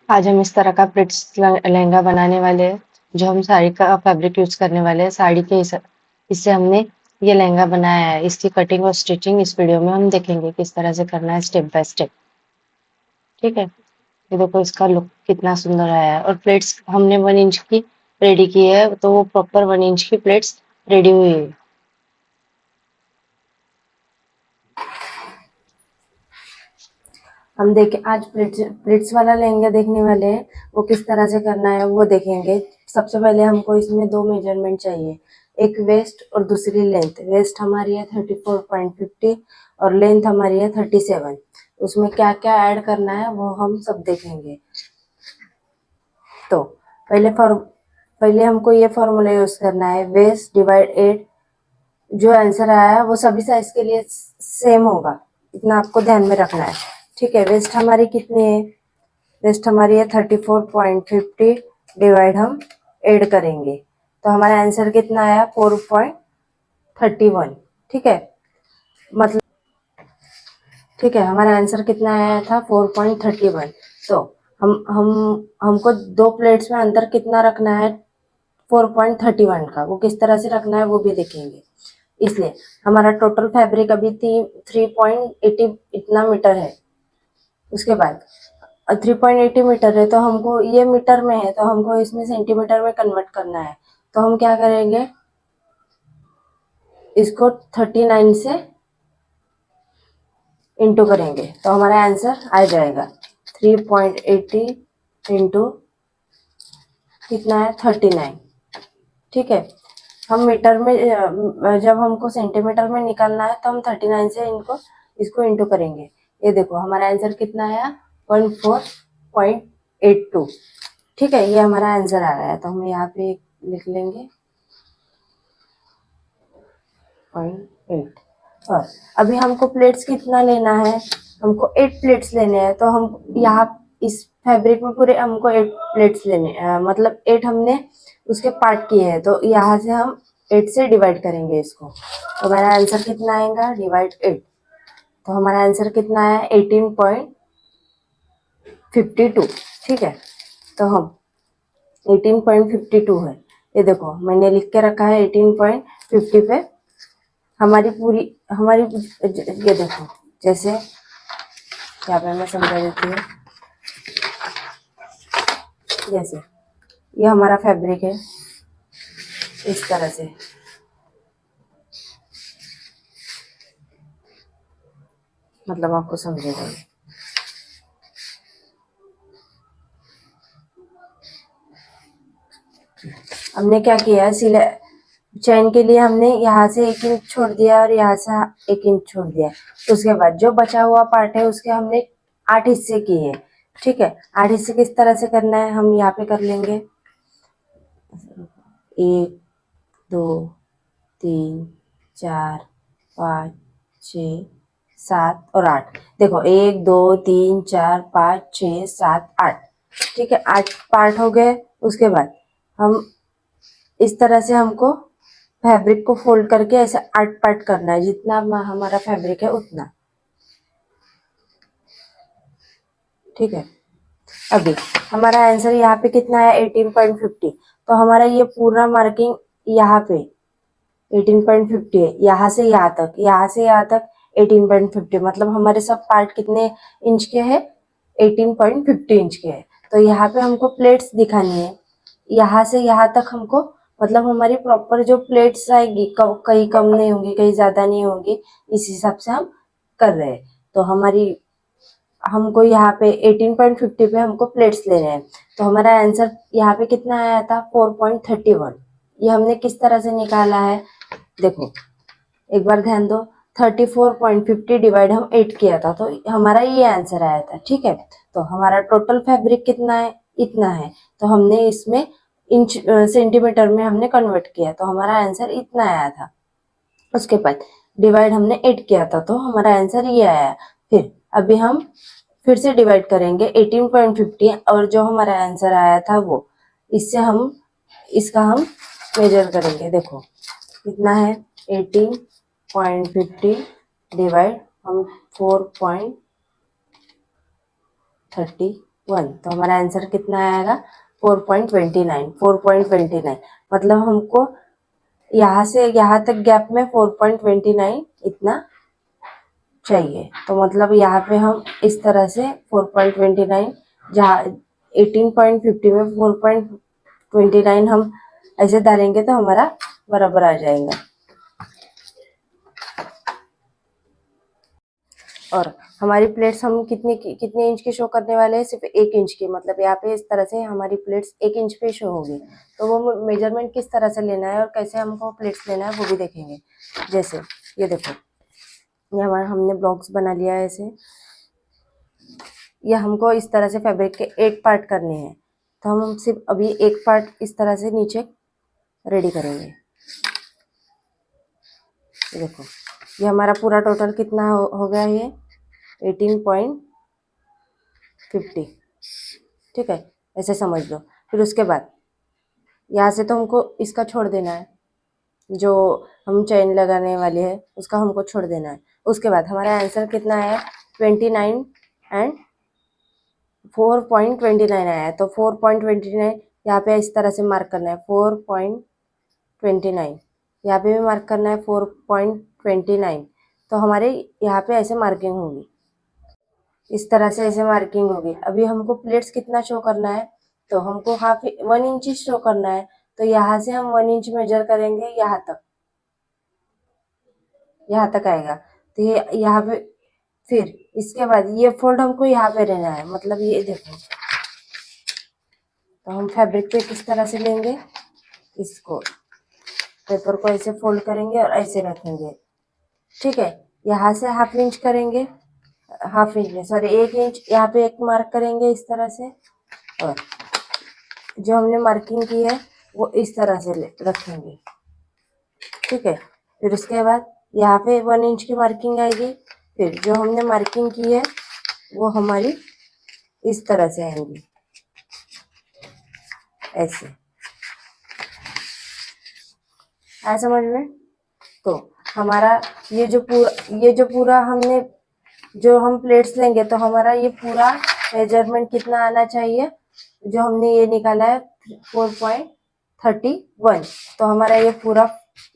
आज हम इस तरह का प्रिट्स लहंगा बनाने वाले हैं। जो हम साड़ी का फैब्रिक यूज करने वाले हैं साड़ी के इससे हमने ये लहंगा बनाया है। इसकी कटिंग और स्टिचिंग इस वीडियो में हम देखेंगे किस तरह से करना है स्टेप बाय स्टेप। ठीक है, ये देखो इसका लुक कितना सुंदर आया है। और प्लेट्स हमने 1 इंच की रेडी की है, तो वो प्रॉपर 1 इंच की प्लेट्स रेडी हुई है। हम देखें आज प्लिट्स प्लिट्स वाला लहंगा देखने वाले हैं। वो किस तरह से करना है वो देखेंगे। सबसे पहले हमको इसमें 2 मेजरमेंट चाहिए, एक वेस्ट और दूसरी लेंथ। वेस्ट हमारी है 34.50 और लेंथ हमारी है 37। उसमें क्या क्या ऐड करना है वो हम सब देखेंगे। तो पहले हमको ये फॉर्मूला यूज करना है, वेस्ट डिवाइड 8। जो आंसर आया है वो सभी साइज के लिए सेम होगा, इतना आपको ध्यान में रखना है। ठीक है, वेस्ट हमारी कितनी है? वेस्ट हमारी है 34.50 डिवाइड हम ऐड करेंगे तो हमारा आंसर कितना आया? 4.31। ठीक है, मतलब ठीक है, हमारा आंसर कितना आया था? 4.31। तो हम हमको 2 प्लेट्स में अंतर कितना रखना है? 4.31 का। वो किस तरह से रखना है वो भी देखेंगे। इसलिए हमारा टोटल फैब्रिक अभी 3.80 इतना मीटर है। उसके बाद 3.80 मीटर है तो हमको ये मीटर में है तो हमको इसमें सेंटीमीटर में कन्वर्ट करना है। तो हम क्या करेंगे, इसको 39 से इंटू करेंगे तो हमारा आंसर आ जाएगा 3.80 इंटू कितना है? 39। ठीक है, हम मीटर में जब हमको सेंटीमीटर में निकालना है तो हम 39 से इसको इंटू करेंगे। ये देखो हमारा आंसर कितना आया? 14.82। ठीक है, ये हमारा आंसर आ रहा है तो हम यहाँ पे लिख लेंगे 0.8। और अभी हमको प्लेट्स कितना लेना है? हमको 8 प्लेट्स लेने हैं। तो हम यहाँ इस फैब्रिक में पूरे हमको 8 प्लेट्स मतलब 8 हमने उसके पार्ट किए हैं तो यहाँ से हम 8 से डिवाइड करेंगे इसको। तो हमारा आंसर कितना आएगा? डिवाइड 8। तो हमारा आंसर कितना है? 18.52। ठीक है, तो हम 18.52 है। ये देखो मैंने लिख के रखा है 18.50 पे। हमारी ये देखो, जैसे यहाँ पे मैं समझा देती हूँ। जैसे ये हमारा फैब्रिक है इस तरह से, मतलब आपको समझेगा। हमने क्या किया, सिले चैन के लिए हमने यहाँ से 1 इंच छोड़ दिया और यहाँ से 1 इंच छोड़ दिया। उसके बाद जो बचा हुआ पार्ट है उसके हमने 8 हिस्से किए। ठीक है, 8 हिस्से किस तरह से करना है हम यहाँ पे कर लेंगे। 1 2 3 4 5 6 7 और 8। देखो 1 2 3 4 5 6 7 8। ठीक है, 8 पार्ट हो गए। उसके बाद हम इस तरह से हमको फैब्रिक को फोल्ड करके ऐसे 8 पार्ट करना है, जितना हमारा फैब्रिक है उतना। ठीक है, अभी हमारा आंसर यहाँ पे कितना है? 18.50। तो हमारा ये पूरा मार्किंग यहाँ पे 18.50 है। यहाँ से यहाँ तक, यहाँ से यहाँ तक 18.50, मतलब हमारे सब पार्ट कितने इंच के हैं? 18.50 इंच के हैं। तो यहाँ पे हमको प्लेट्स दिखानी है। यहाँ से यहाँ तक हमको, मतलब हमारी प्रॉपर जो प्लेट्स आएगी, कहीं कम नहीं होंगी कहीं ज्यादा नहीं होंगी, इस हिसाब से हम कर रहे हैं। तो हमको यहाँ पे 18.50 पे हमको प्लेट्स लेने हैं। तो हमारा आंसर यहाँ पे कितना आया था? 4.31। ये हमने किस तरह से निकाला है देखो, एक बार ध्यान दो। 34.50 डिवाइड हम 8 किया था तो हमारा ये आंसर आया था। ठीक है, तो हमारा टोटल फैब्रिक कितना है? इतना है। तो हमने इसमें इंच सेंटीमीटर में हमने कन्वर्ट किया तो हमारा आंसर इतना आया था। उसके बाद डिवाइड हमने 8 किया था तो हमारा आंसर ये आया। फिर अभी हम फिर से डिवाइड करेंगे 18.50 और जो हमारा आंसर आया था वो, इससे हम इसका हम मेजर करेंगे। देखो कितना है? 18.50 डिवाइड हम 4.31 वन, तो हमारा आंसर कितना आएगा 4.29। 4.29 मतलब हमको यहाँ से यहाँ तक गैप में 4.29 इतना चाहिए। तो मतलब यहाँ पे हम इस तरह से 4.29, जहाँ 18.50 में 4.29 हम ऐसे डालेंगे तो हमारा बराबर आ जाएगा। और हमारी प्लेट्स हम कितने इंच की शो करने वाले हैं, सिर्फ 1 इंच की। मतलब यहाँ पे इस तरह से हमारी प्लेट्स 1 इंच पे शो होगी। तो वो मेजरमेंट किस तरह से लेना है और कैसे हमको प्लेट्स लेना है वो भी देखेंगे। जैसे ये देखो, ये हमारा हमने ब्लॉक्स बना लिया है ऐसे। ये हमको इस तरह से फैब्रिक के 8 पार्ट करने हैं, तो हम सिर्फ अभी 1 पार्ट इस तरह से नीचे रेडी करेंगे। ये देखो, ये हमारा पूरा टोटल कितना हो गया, ये 18.50। ठीक है, ऐसे समझ लो। फिर उसके बाद यहाँ से तो हमको इसका छोड़ देना है, जो हम चेन लगाने वाले हैं उसका हमको छोड़ देना है। उसके बाद हमारा आंसर कितना है 29 एंड 4.29 आया है। तो 4.29 यहाँ पे इस तरह से मार्क करना है, 4.29 यहाँ पे भी मार्क करना है 4.29। तो हमारे यहाँ पे ऐसे मार्किंग होगी, इस तरह से ऐसे मार्किंग होगी। अभी हमको प्लेट्स कितना शो करना है, तो हमको 1/2 इंच शो करना है। तो यहाँ से हम 1 इंच मेजर करेंगे, यहाँ तक आएगा। तो ये यहाँ पे, फिर इसके बाद ये फोल्ड हमको यहाँ पे रहना है। मतलब ये देखो, तो हम फैब्रिक पे किस तरह से लेंगे, इसको पेपर को ऐसे फोल्ड करेंगे और ऐसे रखेंगे। ठीक है, यहाँ से 1/2 इंच करेंगे, 1/2 इंच में सॉरी 1 इंच यहाँ पे एक मार्क करेंगे इस तरह से, और जो हमने मार्किंग की है वो इस तरह से रखेंगे। ठीक है, फिर उसके बाद यहाँ पे 1 इंच की मार्किंग आएगी। फिर जो हमने मार्किंग की है वो हमारी इस तरह से आएंगी, ऐसे। आया समझ में? तो हमारा ये जो पूरा हमने जो हम प्लेट्स लेंगे, तो हमारा ये पूरा मेजरमेंट कितना आना चाहिए, जो हमने ये निकाला है 4.31। तो हमारा ये पूरा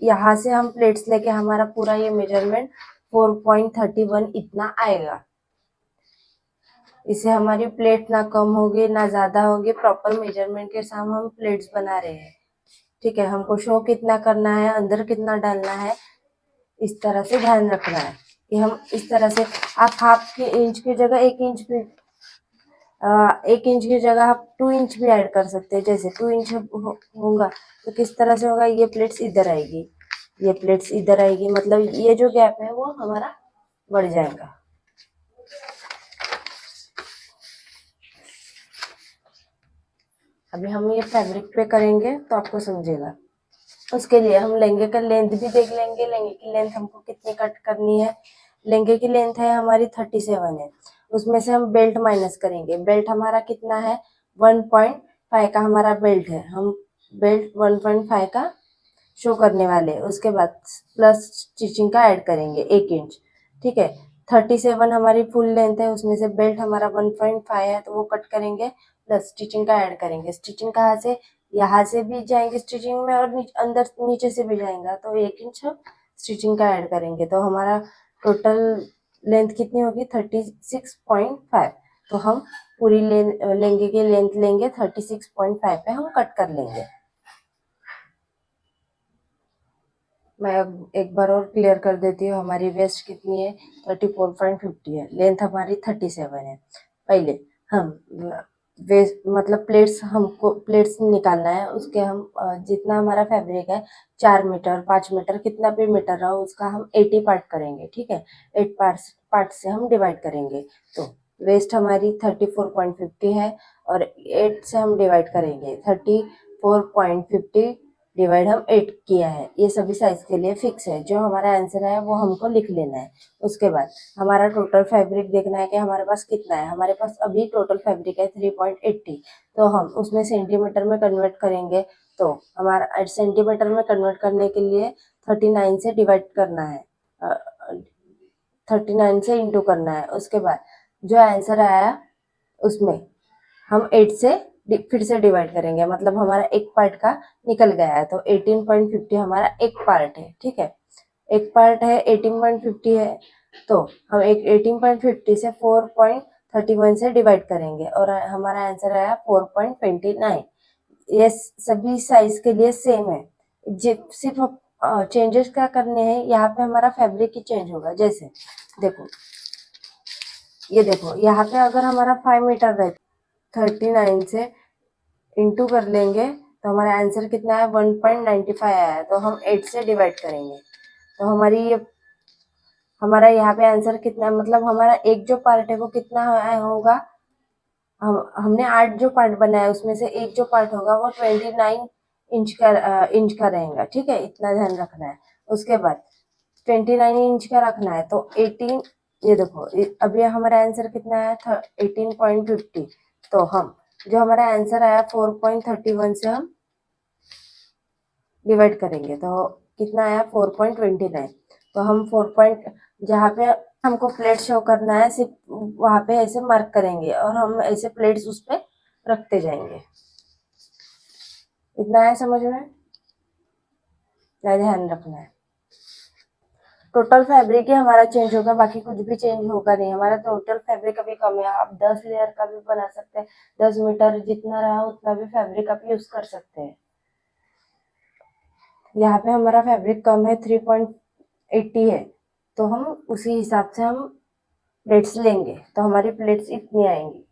यहाँ से हम प्लेट्स लेके हमारा पूरा ये मेजरमेंट 4.31 इतना आएगा। इससे हमारी प्लेट ना कम होगी ना ज्यादा होगी, प्रॉपर मेजरमेंट के साथ हम प्लेट्स बना रहे हैं। ठीक है, हमको शो कितना करना है, अंदर कितना डालना है, इस तरह से ध्यान रखना है कि हम इस तरह से, आप 1/2 इंच की जगह 1 इंच भी 1 इंच की जगह आप 2 इंच भी ऐड कर सकते हैं। जैसे 2 इंच होगा तो किस तरह से होगा, ये प्लेट्स इधर आएगी, ये प्लेट्स इधर आएगी, मतलब ये जो गैप है वो हमारा बढ़ जाएगा। अभी हम ये फैब्रिक पे करेंगे तो आपको समझेगा। उसके लिए हम लहंगे का लेंथ भी देख लेंगे, लहंगे की लेंथ हमको कितनी कट करनी है। लहंगे की लेंथ है हमारी 37 है, उसमें से हम बेल्ट माइनस करेंगे। बेल्ट हमारा कितना है 1.5 का हमारा बेल्ट है, हम बेल्ट 1.5 का शो करने वाले हैं। उसके बाद प्लस स्टिचिंग का ऐड करेंगे 1 इंच। ठीक है, 37 हमारी फुल लेंथ है, उसमें से बेल्ट हमारा 1.5 है तो वो कट करेंगे, प्लस स्टिचिंग का ऐड करेंगे। स्टिचिंग कहाँ से, यहाँ से भी जाएंगे स्टिचिंग में और अंदर नीचे से भी जाएगा, तो 1 इंच हम स्टिचिंग का ऐड करेंगे। तो हमारा टोटल लेंथ कितनी होगी 36.5। तो हम पूरी लहंगे की लेंथ लेंगे 36.5 पे हम कट कर लेंगे। मैं अब एक बार और क्लियर कर देती हूँ, हमारी वेस्ट कितनी है 34.50 है, लेंथ हमारी 37 है। पहले हम वेस्ट मतलब प्लेट्स, हमको प्लेट्स निकालना है, उसके हम जितना हमारा फैब्रिक है 4 मीटर 5 मीटर कितना भी मीटर रहा उसका हम 80 पार्ट करेंगे। ठीक है, 8 पार्ट से हम डिवाइड करेंगे। तो वेस्ट हमारी 34.50 है और 8 से हम डिवाइड करेंगे, 34.50 डिवाइड हम 8 किया है। ये सभी साइज के लिए फिक्स है, जो हमारा आंसर है वो हमको लिख लेना है। उसके बाद हमारा टोटल फैब्रिक देखना है कि हमारे पास कितना है। हमारे पास अभी टोटल फैब्रिक है 3.80, तो हम उसमें सेंटीमीटर में कन्वर्ट करेंगे। तो हमारा सेंटीमीटर में कन्वर्ट करने के लिए 39 से डिवाइड करना है, 39 से इंटू करना है। उसके बाद जो आंसर आया उसमें हम 8 से फिर से डिवाइड करेंगे, मतलब हमारा एक पार्ट का निकल गया है, तो 18.50 हमारा एक पार्ट है, ठीक है, एक पार्ट है 18.50 है, तो हम एक 18.50 से 4.31 से डिवाइड करेंगे और हमारा आंसर आया 4.29। ये सभी साइज के लिए सेम है, सिर्फ चेंजेस क्या करने हैं, यहाँ पे हमारा फैब्रिक ही चेंज होगा। जैसे देखो, ये देखो यहाँ पे अगर हमारा 5 मीटर है, 39 से इंटू कर लेंगे तो हमारा आंसर कितना है, 1.95 आया है, तो हम 8 से डिवाइड करेंगे, तो हमारा यहाँ पे आंसर कितना है, मतलब हमारा एक जो पार्ट है वो कितना होगा, हमने 8 जो पार्ट बनाया उसमें से एक जो पार्ट होगा वो 29 इंच का रहेगा, ठीक है, इतना ध्यान रखना है। उसके बाद 29 इंच का रखना है, तो 18, ये देखो अभी हमारा आंसर कितना है, 18.50, तो हम जो हमारा आंसर आया 4.31 से हम डिवाइड करेंगे, तो कितना आया 4.29, तो हम 4 जहाँ पे हमको प्लेट शो करना है सिर्फ वहां पे ऐसे मार्क करेंगे और हम ऐसे प्लेट्स उस पे रखते जाएंगे। इतना है समझ में, क्या ध्यान रखना है। टोटल फैब्रिक ही हमारा चेंज होगा, बाकी कुछ भी चेंज होगा नहीं, हमारा टोटल फैब्रिक अभी कम है, आप 10 लेयर का भी बना सकते हैं, 10 मीटर जितना रहा उतना भी फैब्रिक आप यूज कर सकते हैं। यहाँ पे हमारा फैब्रिक कम है, 3.80 है, तो हम उसी हिसाब से हम प्लेट्स लेंगे, तो हमारी प्लेट्स इतनी आएंगी।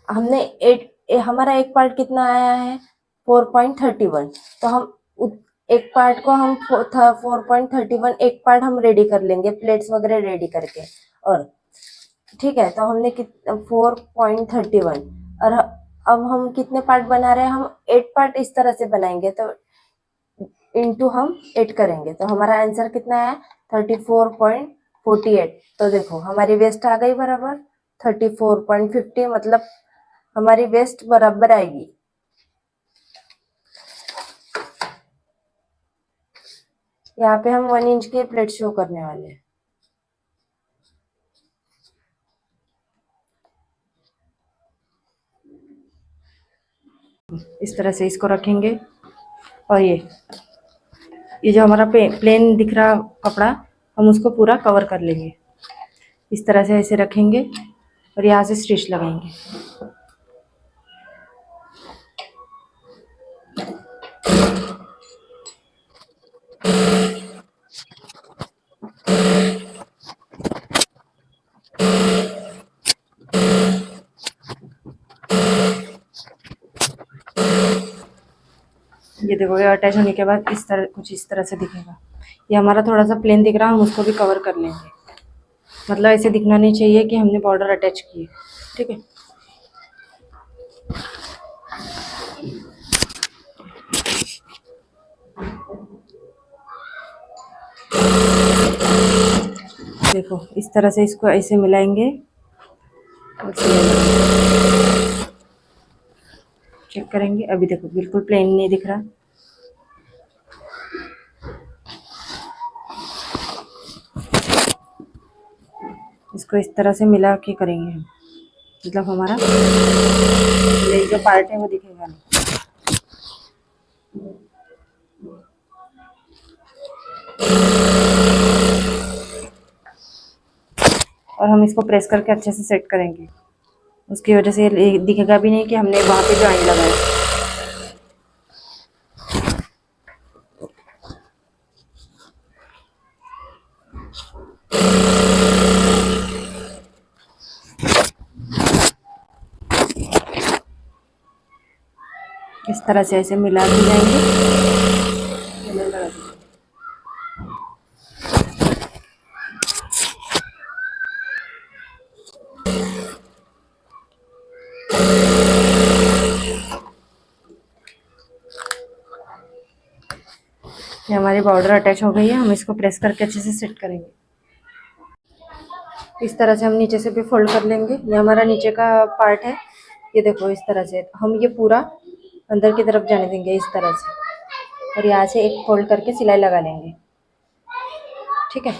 हमने हमारा एक पार्ट कितना आया है, 4.31, तो हम एक पार्ट को हम 4.31 एक पार्ट हम रेडी कर लेंगे, प्लेट्स वगैरह रेडी करके, और ठीक है, तो हमने 4.31, और अब हम कितने पार्ट बना रहे हैं, हम 8 पार्ट इस तरह से बनाएंगे, तो इंटू हम 8 करेंगे, तो हमारा आंसर कितना है, 34.48, तो देखो हमारी वेस्ट आ गई बराबर 34.50, मतलब हमारी वेस्ट बराबर आएगी। यहाँ पे हम 1 इंच की प्लेट शो करने वाले हैं। इस तरह से इसको रखेंगे, और ये जो हमारा प्लेन दिख रहा कपड़ा, हम उसको पूरा कवर कर लेंगे, इस तरह से ऐसे रखेंगे और यहाँ से स्टिच लगाएंगे। ये देखो, ये अटैच होने के बाद इस तरह से दिखेगा। ये हमारा थोड़ा सा प्लेन दिख रहा है, हम उसको भी कवर कर लेंगे, मतलब ऐसे दिखना नहीं चाहिए कि हमने बॉर्डर अटैच की है, ठीक है। देखो इस तरह से इसको ऐसे मिलाएंगे और चेक करेंगे। अभी देखो बिल्कुल प्लेन नहीं दिख रहा, इसको इस तरह से मिला के करेंगे हम, मतलब हमारा ये जो पार्ट है वो दिखेगा नहीं। और हम इसको प्रेस करके अच्छे से सेट करेंगे, उसकी वजह से ये दिखेगा भी नहीं कि हमने वहाँ पे जॉइंट लगाया। इस तरह से ऐसे मिला के जाएंगे। ये हमारी बॉर्डर अटैच हो गई है, हम इसको प्रेस करके अच्छे से सेट करेंगे। इस तरह से हम नीचे से भी फोल्ड कर लेंगे। ये हमारा नीचे का पार्ट है, ये देखो इस तरह से हम ये पूरा अंदर की तरफ जाने देंगे इस तरह से, और यहाँ से एक फोल्ड करके सिलाई लगा लेंगे, ठीक है।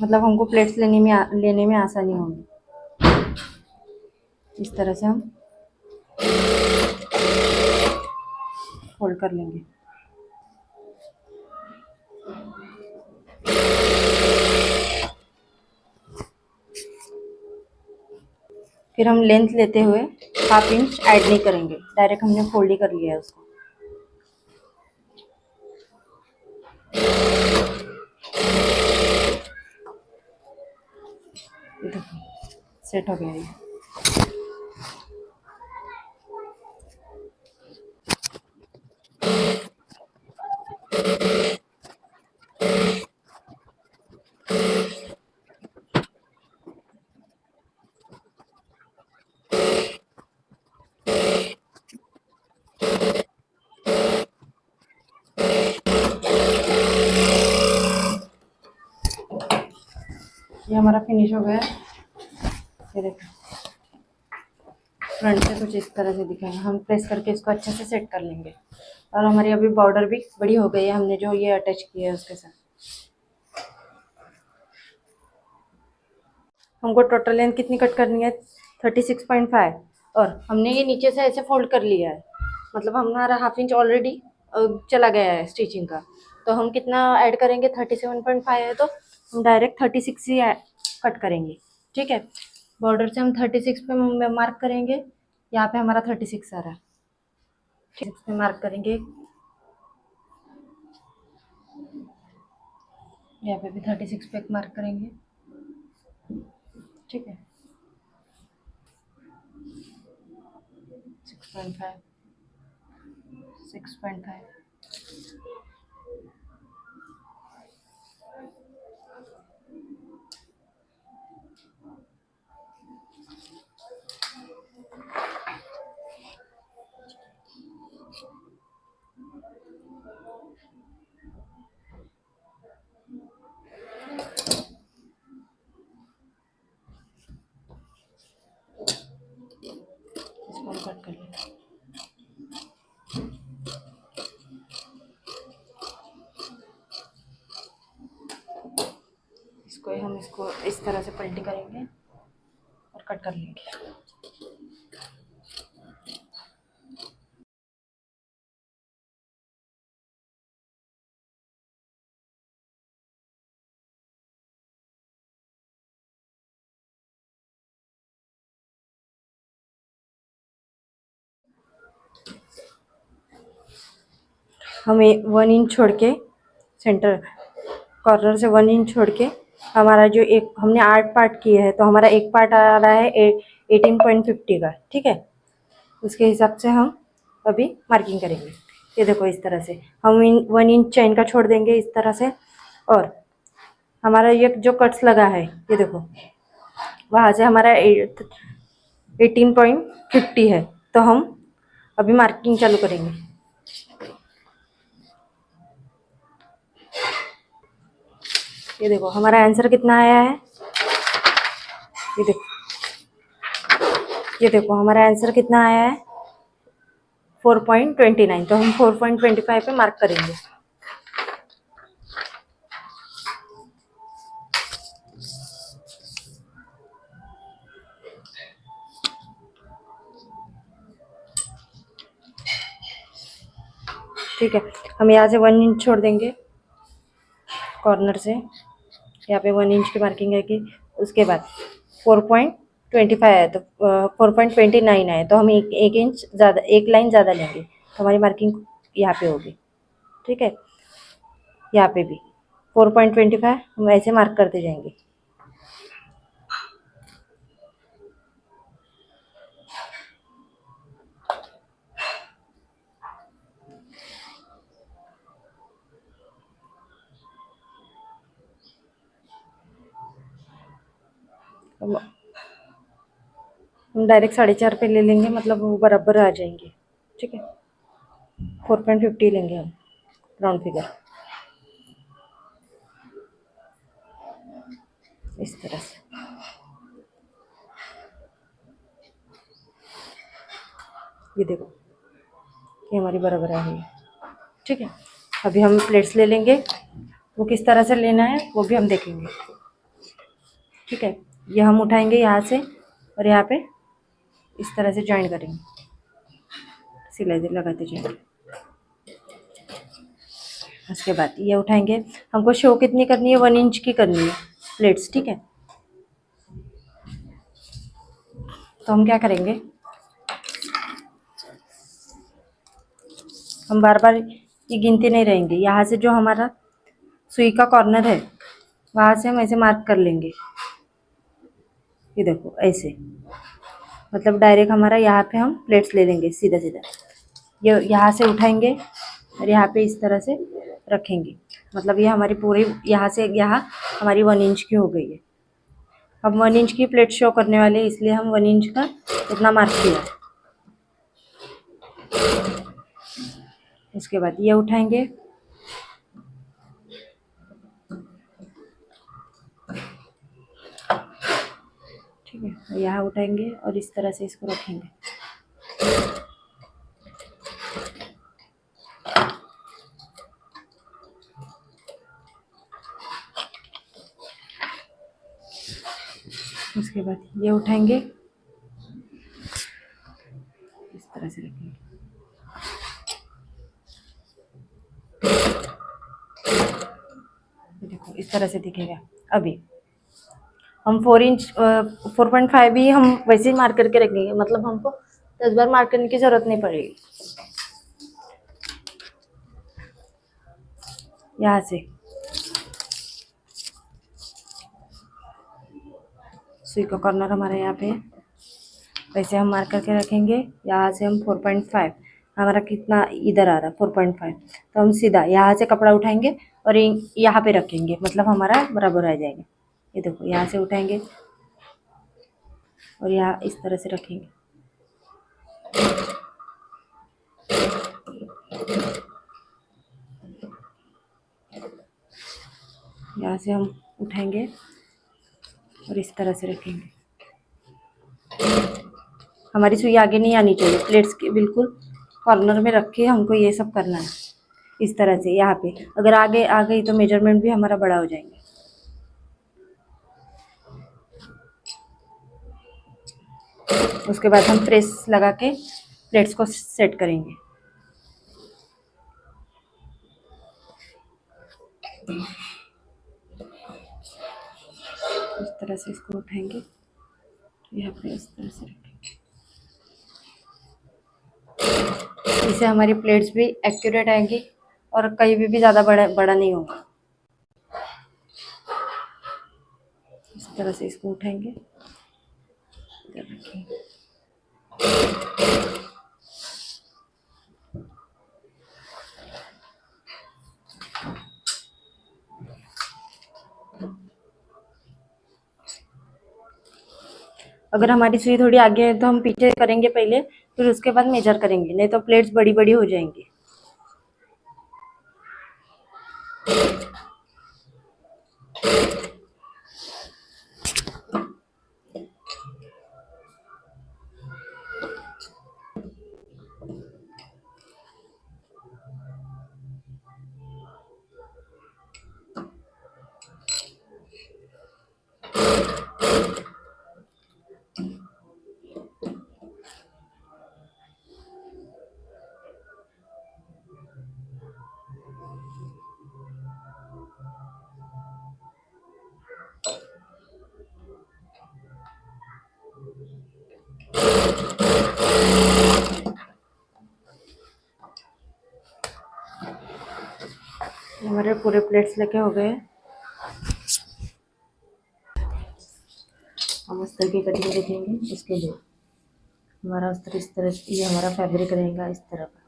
मतलब हमको प्लेट्स लेने में आसानी होगी। इस तरह से हम फोल्ड कर लेंगे। फिर हम लेंथ लेते हुए 1/2 इंच ऐड नहीं करेंगे, डायरेक्ट हमने फोल्ड ही कर लिया है उसको। ये देखो सेट हो गया ये। ये हमारा फिनिश हो गया। ये देखो फ्रंट से कुछ इस तरह से दिखेगा। हम प्रेस करके इसको अच्छे से सेट कर लेंगे। और हमारी अभी बॉर्डर भी बड़ी हो गई है, हमने जो ये अटैच किया है उसके साथ। हमको टोटल लेंथ कितनी कट करनी है? 36.5। और हमने ये नीचे से ऐसे फोल्ड कर लिया है, मतलब हमारा 1/2 इंच ऑलरेडी चला गया है स्टिचिंग का। तो हम कितना ऐड करेंगे? 37.5 है तो हम डायरेक्ट 36 ही कट करेंगे। ठीक है, बॉर्डर से हम 36 पे मार्क करेंगे। यहाँ पे हमारा 36 आ रहा है, 36 पे मार्क करेंगे। यहाँ पे भी 36 पे मार्क करेंगे। ठीक है, 6.5, 6.5। इसको हम कट कर लेंगे। इसको इस तरह से पलटी करेंगे और कट कर लेंगे। हमें 1 इंच छोड़ के सेंटर कॉर्नर से 1 इंच छोड़ के हमारा जो एक हमने 8 पार्ट किए हैं, तो हमारा एक पार्ट आ रहा है 18.50 का। ठीक है, उसके हिसाब से हम अभी मार्किंग करेंगे। ये देखो इस तरह से हम 1 इंच चैन का छोड़ देंगे इस तरह से। और हमारा ये जो कट्स लगा है, ये देखो वहाँ से हमारा 18.50 है, तो हम अभी मार्किंग चालू करेंगे। ये देखो हमारा आंसर कितना आया है। ये देखो, ये देखो हमारा आंसर कितना आया है 4.29। तो हम 4.25 पे मार्क करेंगे। ठीक है, हम यहाँ से 1 इंच छोड़ देंगे कॉर्नर से। यहाँ पे 1 इंच की मार्किंग है कि उसके बाद 4.25 है, तो 4.29 है, तो हम एक इंच ज़्यादा, एक लाइन ज़्यादा लेंगे, तो हमारी मार्किंग यहाँ पे होगी। ठीक है, यहाँ पे भी 4.25 हम ऐसे मार्क करते जाएंगे। हम डायरेक्ट 4.5 पे ले लेंगे, मतलब वो बराबर आ जाएंगे। ठीक है, 4.50 लेंगे हम राउंड फिगर इस तरह से। ये देखो ये हमारी बराबर आ रही है। ठीक है, अभी हम प्लेट्स ले लेंगे, वो किस तरह से लेना है वो भी हम देखेंगे। ठीक है, ये हम उठाएंगे यहाँ से और यहाँ पे इस तरह से जॉइन करेंगे, सिलाई लगाते जाएंगे। उसके बाद ये उठाएंगे, हमको शो कितनी करनी है, 1 इंच की करनी है प्लेट्स, ठीक है। तो हम क्या करेंगे, हम बार बार ये गिनते नहीं रहेंगे। यहाँ से जो हमारा सुई का कॉर्नर है वहाँ से हम ऐसे मार्क कर लेंगे, ये देखो ऐसे, मतलब डायरेक्ट हमारा यहाँ पे हम प्लेट्स ले लेंगे सीधा सीधा। ये यहाँ से उठाएंगे और यहाँ पे इस तरह से रखेंगे, मतलब ये हमारी पूरी यहाँ से यहाँ हमारी 1 इंच की हो गई है। अब 1 इंच की प्लेट शो करने वाले हैं, इसलिए हम 1 इंच का इतना मार्क किया। उसके बाद ये उठाएंगे, ठीक है, यहाँ उठाएंगे और इस तरह से इसको रखेंगे। उसके बाद ये उठाएंगे, इस तरह से रखेंगे। देखो इस तरह से दिखेगा। अभी हम 4.5 भी हम वैसे ही मार्क करके रखेंगे, मतलब हमको 10 बार मार्क करने की जरूरत नहीं पड़ेगी। यहाँ से सुई का कॉर्नर हमारे यहाँ पे, वैसे हम मार्क करके रखेंगे। यहाँ से हम 4.5, हमारा कितना इधर आ रहा है 4.5, तो हम सीधा यहाँ से कपड़ा उठाएंगे और यहाँ पे रखेंगे, मतलब हमारा बराबर आ जाएगा। ये देखो यहाँ से उठाएंगे और यहाँ इस तरह से रखेंगे। यहाँ से हम उठाएंगे और इस तरह से रखेंगे। हमारी सुई आगे नहीं आनी चाहिए, प्लेट्स के बिल्कुल कॉर्नर में रख के हमको ये सब करना है इस तरह से। यहाँ पे अगर आगे आ गई तो मेजरमेंट भी हमारा बड़ा हो जाएंगे। उसके बाद हम प्रेस लगा के प्लेट्स को सेट करेंगे। इस तरह से इसको उठाएंगे, यहाँ पे इस तरह से रखेंगे। इससे हमारी प्लेट्स भी एक्यूरेट आएंगी और कहीं भी ज़्यादा बड़ा नहीं होगा। इस तरह से इसको उठाएंगे, इधर रखेंगे। अगर हमारी सुई थोड़ी आगे है तो हम पीछे करेंगे पहले, फिर उसके बाद मेजर करेंगे, नहीं तो प्लेट्स बड़ी बड़ी हो जाएंगी। हमारे पूरे प्लेट्स लेके हो गए। हम उस तरह की कटिंग देखेंगे। उसके लिए हमारा इस तरह ये हमारा फैब्रिक रहेगा इस तरह का,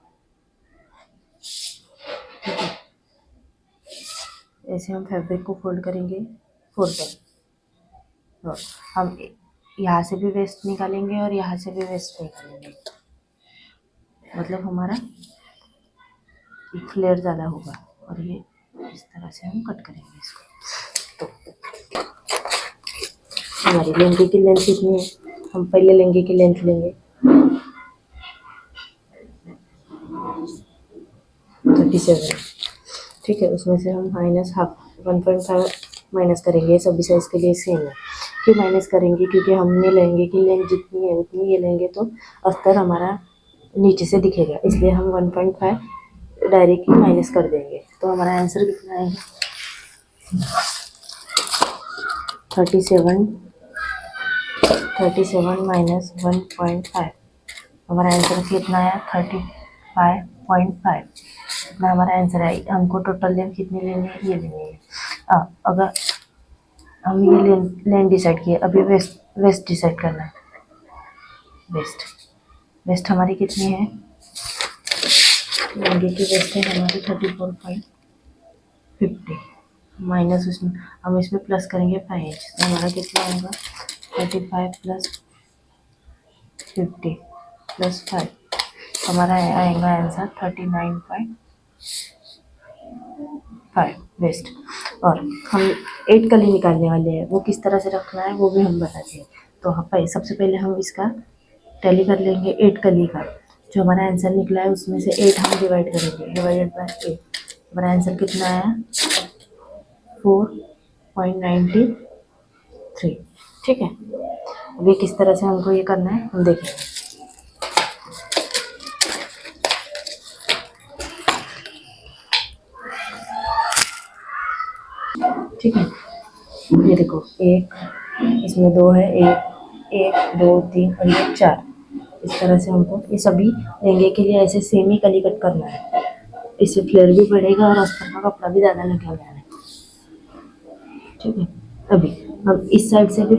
ठीक है। ऐसे हम फैब्रिक को फोल्ड करेंगे 4 टाइम, और हम यहाँ से भी वेस्ट निकालेंगे और यहाँ से भी वेस्ट निकालेंगे, मतलब हमारा फ्लेयर ज़्यादा होगा। और ये इस तरह से हम कट करेंगे इसको। तो हमारी लहंगे की लेंथ कितनी है, हम पहले लहंगे की लेंथ लेंगे 37, ठीक है। उसमें से हम -1/2 1.5 माइनस करेंगे, सभी साइज के लिए सेम है। क्यों माइनस करेंगे? क्योंकि हमने लहंगे की लेंथ जितनी है उतनी ये लेंगे तो अस्तर हमारा नीचे से दिखेगा, इसलिए हम 1.5 डायरेक्टली माइनस कर देंगे। तो हमारा आंसर कितना आएगा? 37 माइनस 1.5। हमारा आंसर कितना आया? 35.5। इतना हमारा आंसर है। हमको टोटल लेंथ कितनी लेनी है? ये लेनी है। अगर हम ये लेंथ डिसाइड किए, अभी वेस्ट डिसाइड करना है। वेस्ट हमारी कितनी है? लहंगे की वेस्ट है हमारी 34.50 माइनस उसमें हम इसमें प्लस करेंगे 5 इंच, तो हमारा कितना होगा? 35 प्लस 50 प्लस 5, हमारा आएगा आंसर 39.5 वेस्ट। और हम 8 कली निकालने वाले हैं, वो किस तरह से रखना है वो भी हम बताते हैं। तो सबसे पहले हम इसका टैली कर लेंगे 8 कली का। जो हमारा आंसर निकला है उसमें से 8 हम डिवाइड करेंगे, डिवाइडेड बाय 8। हमारा आंसर कितना आया? 4.93। ठीक है, अभी किस तरह से हमको ये करना है हम देखेंगे। ठीक है, ये देखो, एक इसमें 2 है, एक 2 3 और ये 4। इस तरह से हमको ये सभी लहंगे के लिए ऐसे सेम ही कली कट करना है। इससे फ्लेयर भी बढ़ेगा और अस्तर का कपड़ा भी ज़्यादा लगेगा। ठीक है, अभी हम इस साइड से भी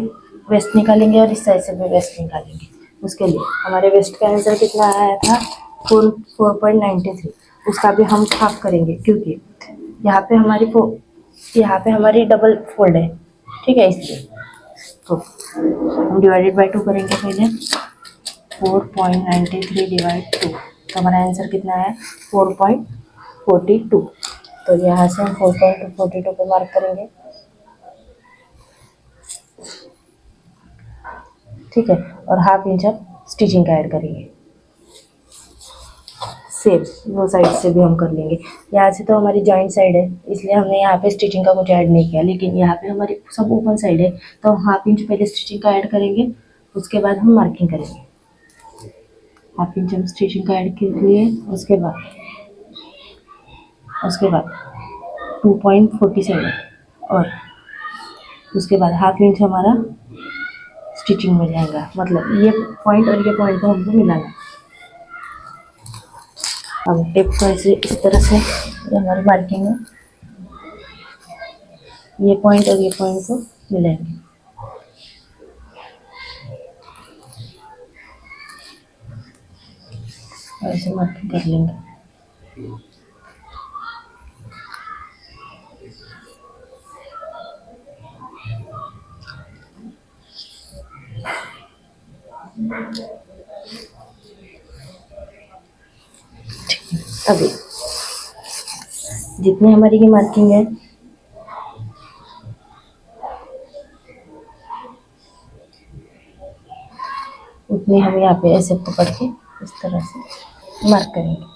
वेस्ट निकालेंगे और इस साइड से भी वेस्ट निकालेंगे। उसके लिए हमारे वेस्ट का आंसर कितना आया था? 4.93। उसका भी हम हाफ करेंगे, क्योंकि यहाँ पे हमारी डबल फोल्ड है। ठीक है, इसलिए तो हम डिवाइडेड बाय 2 करेंगे पहले। 4.93 डिवाइड 2, तो हमारा आंसर कितना है? 4.42। तो यहाँ से हम 4.42 पे मार्क करेंगे। ठीक है, और हाफ इंच अब स्टिचिंग का ऐड करेंगे। सेम वो साइड से भी हम कर लेंगे। यहाँ से तो हमारी जॉइंट साइड है, इसलिए हमने यहाँ पे स्टिचिंग का कुछ ऐड नहीं किया, लेकिन यहाँ पे हमारी सब ओपन साइड है, तो हम हाफ इंच पहले स्टिचिंग का ऐड करेंगे, उसके बाद हम मार्किंग करेंगे। हाफ इंच हम स्टिचिंग का ऐड कर लिए, उसके बाद 2.47 और उसके बाद हाफ इंच हमारा स्टिचिंग में जाएगा। मतलब ये पॉइंट और ये पॉइंट को हमको मिलाना है। अब टेप को ऐसे इस तरह से ये हमारी मार्किंग है, ये पॉइंट और ये पॉइंट को मिलाएंगे। और ऐसे मार्किंग कर लेंगे। अभी जितनी हमारी ये मार्किंग है, उतनी हम यहाँ पे ऐसे पकड़ के इस तरह से मार्क करेंगे।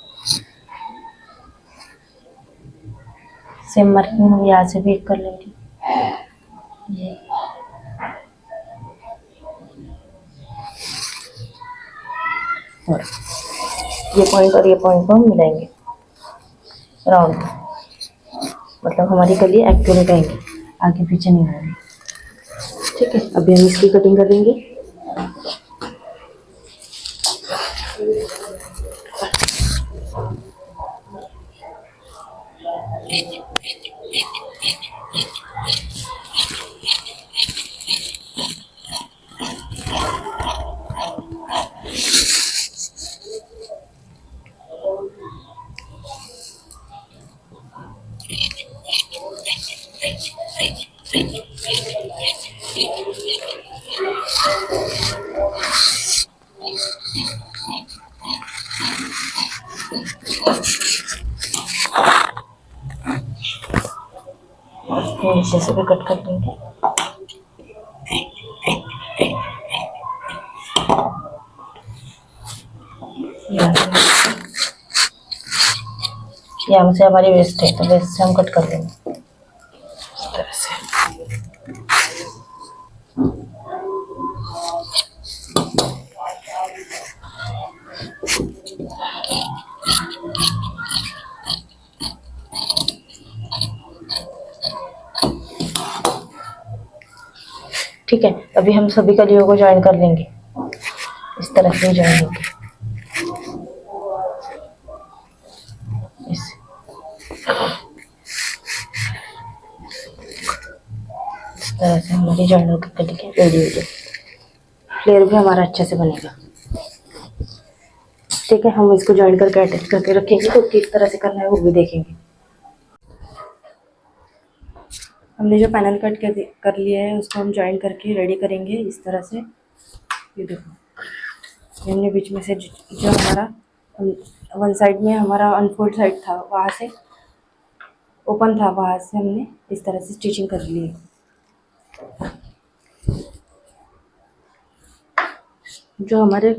सेम मार्किंग हम यहाँ से भी कर लेंगे। ये और ये पॉइंट और ये पॉइंट को हम मिलाएंगे राउंड, मतलब हमारी कली एक्यूरेट आएंगी, आगे पीछे नहीं होगी। ठीक है, अभी हम इसकी कटिंग करेंगे। नीचे से भी कट कर देंगे। यहाँ से हमारी वेस्ट है, तो वेस्ट से हम कट कर देंगे इस तरह से। ठीक है, अभी हम सभी कलियों को ज्वाइन कर लेंगे, इस तरह से ज्वाइन होंगे। इस तरह से हमारी ज्वाइन होकर कली के रेडी हो जाए। फ्लेयर भी हमारा अच्छे से बनेगा। ठीक है, हम इसको ज्वाइन करके अटैच करके रखेंगे, तो किस तरह से करना है वो भी देखेंगे। हमने जो पैनल कट कर लिया है उसको हम ज्वाइन करके रेडी करेंगे इस तरह से। ये देखो, हमने बीच में से जो हमारा वन साइड में हमारा अनफोल्ड साइड था, वहाँ से ओपन था, वहाँ से हमने इस तरह से स्टिचिंग कर ली है। जो हमारे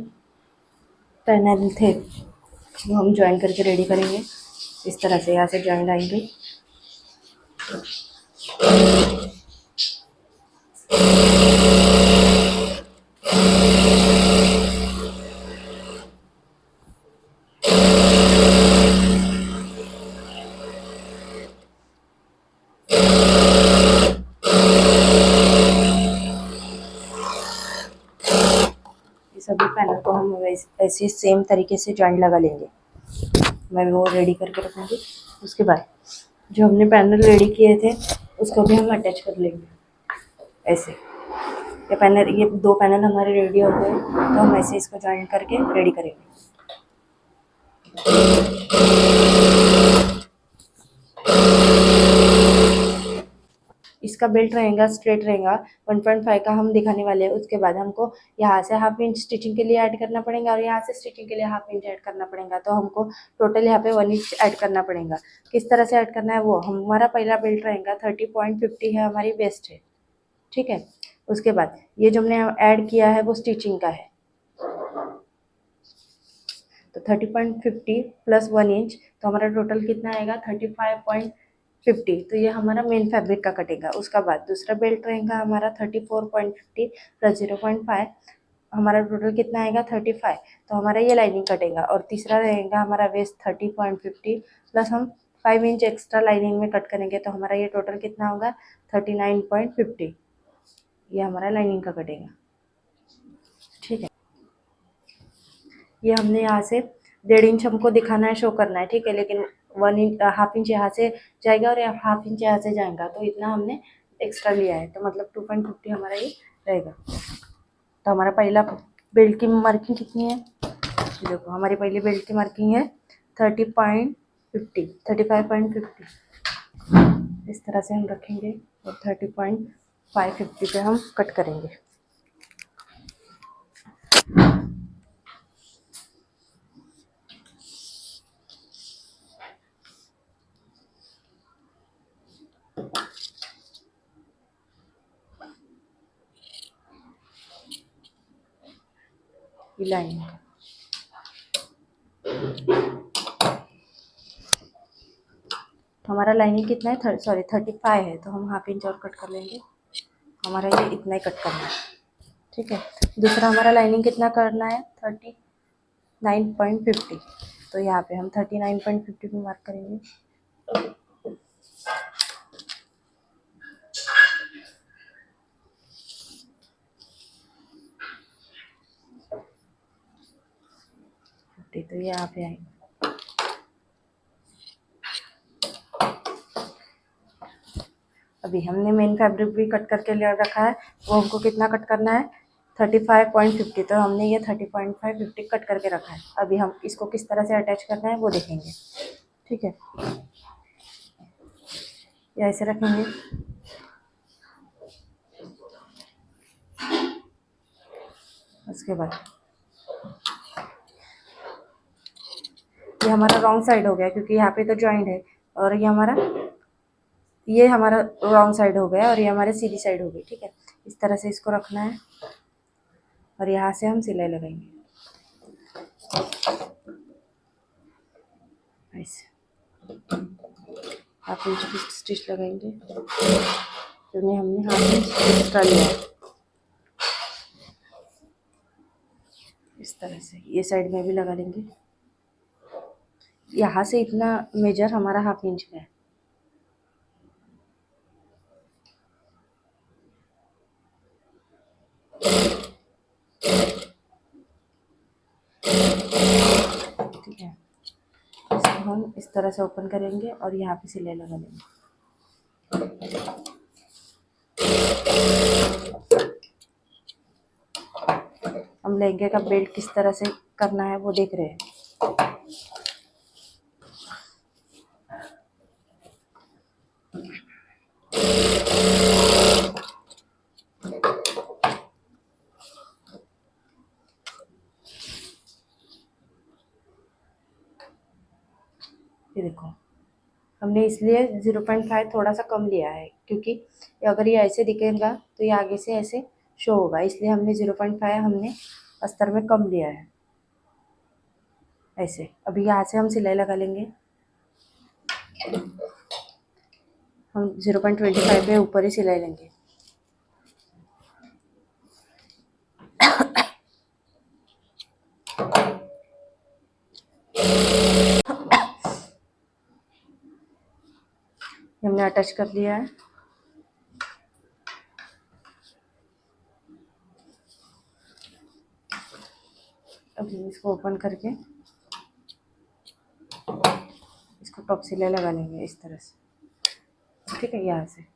पैनल थे वो हम ज्वाइन करके रेडी करेंगे इस तरह से। यहाँ से ज्वाइन आएंगे, सभी पैनल को हम ऐसे सेम तरीके से ज्वाइन लगा लेंगे। मैं वो रेडी करके रखूँगी। उसके बाद जो हमने पैनल रेडी किए थे उसको भी हम अटैच कर लेंगे ऐसे। ये दो पैनल हमारे रेडी हो गए, तो हम ऐसे इसको ज्वाइन करके रेडी करेंगे। इसका बेल्ट रहेगा, स्ट्रेट रहेगा, 1.5 का हम दिखाने वाले हैं। उसके बाद हमको यहाँ से हाफ इंच स्टिचिंग के लिए ऐड करना पड़ेगा और यहाँ से स्टिचिंग के लिए हाफ इंच ऐड करना पड़ेगा। तो हमको टोटल यहाँ पे 1 इंच ऐड करना पड़ेगा। किस तरह से ऐड करना है वो, हमारा पहला बेल्ट रहेगा 30.50 है, हमारी वेस्ट है। ठीक है, उसके बाद ये जो हमने ऐड किया है वो स्टिचिंग का है, तो 30.50 प्लस 1 इंच, तो हमारा टोटल कितना आएगा 35.50। तो ये हमारा मेन फैब्रिक का कटेगा। उसका बाद दूसरा बेल्ट रहेगा हमारा 34.50 प्लस 0.5, हमारा टोटल कितना आएगा 35। तो हमारा ये लाइनिंग कटेगा। और तीसरा रहेगा हमारा वेस्ट 30.50 प्लस हम 5 इंच एक्स्ट्रा लाइनिंग में कट करेंगे, तो हमारा ये टोटल कितना होगा 39.50। ये हमारा लाइनिंग का कटेगा। ठीक है, ये हमने यहाँ से 1.5 इंच हमको दिखाना है, शो करना है। ठीक है, लेकिन 1 इंच हाफ इंच यहाँ से जाएगा और हाफ इंच यहाँ से जाएगा, तो इतना हमने एक्स्ट्रा लिया है, तो मतलब 2.50 हमारा ये रहेगा। तो हमारा पहला बेल्ट की मार्किंग कितनी है, देखो हमारी पहली बेल्ट की मार्किंग है 35.50। इस तरह से हम रखेंगे और 30.550 पे हम कट करेंगे। लाइन हमारा लाइनिंग कितना है, 35 है, तो हम हाफ इंच और कट कर लेंगे। हमारा ये इतना ही कट करना है। ठीक है, दूसरा हमारा लाइनिंग कितना करना है 39.50, तो यहाँ पे हम 39.50 पे मार्क करेंगे। तो ये यहाँ पे आएंगे। अभी हमने मेन फैब्रिक भी कट करके ले रखा है, वो हमको कितना कट करना है 35.50, तो हमने ये 30.550 कट करके रखा है। अभी हम इसको किस तरह से अटैच करना है वो देखेंगे। ठीक है, ये ऐसे रखेंगे। उसके बाद ये हमारा रॉन्ग साइड हो गया, क्योंकि यहाँ पे तो जॉइंट है, और ये हमारा रॉन्ग साइड हो गया और ये हमारे सीधी साइड हो गई। ठीक है, इस तरह से इसको रखना है और यहाँ से हम सिलाई लगाएंगे ऐसे। हाफ इंच की स्टिच लगाएंगे, क्योंकि हमने हाफ इंच एक्स्ट्रा लिया है। इस तरह से ये साइड में भी लगा लेंगे। यहाँ से इतना मेजर हमारा हाफ इंच का है। ठीक है, इसको हम इस तरह से ओपन करेंगे और यहाँ पे सिलाई लगा लेंगे। हम लहंगे का बेल्ट किस तरह से करना है वो देख रहे हैं। ये देखो, हमने इसलिए 0.5 थोड़ा सा कम लिया है, क्योंकि अगर ये ऐसे दिखेगा तो ये आगे से ऐसे शो होगा, इसलिए हमने 0.5 हमने अस्तर में कम लिया है ऐसे। अभी यहाँ से हम सिलाई लगा लेंगे। हम 0.25 पे ऊपर ही सिलाई लेंगे। हमने अटैच कर लिया है। अब इसको ओपन करके इसको टॉप सिलाई लगा लेंगे इस तरह से। ठीक है, यहाँ से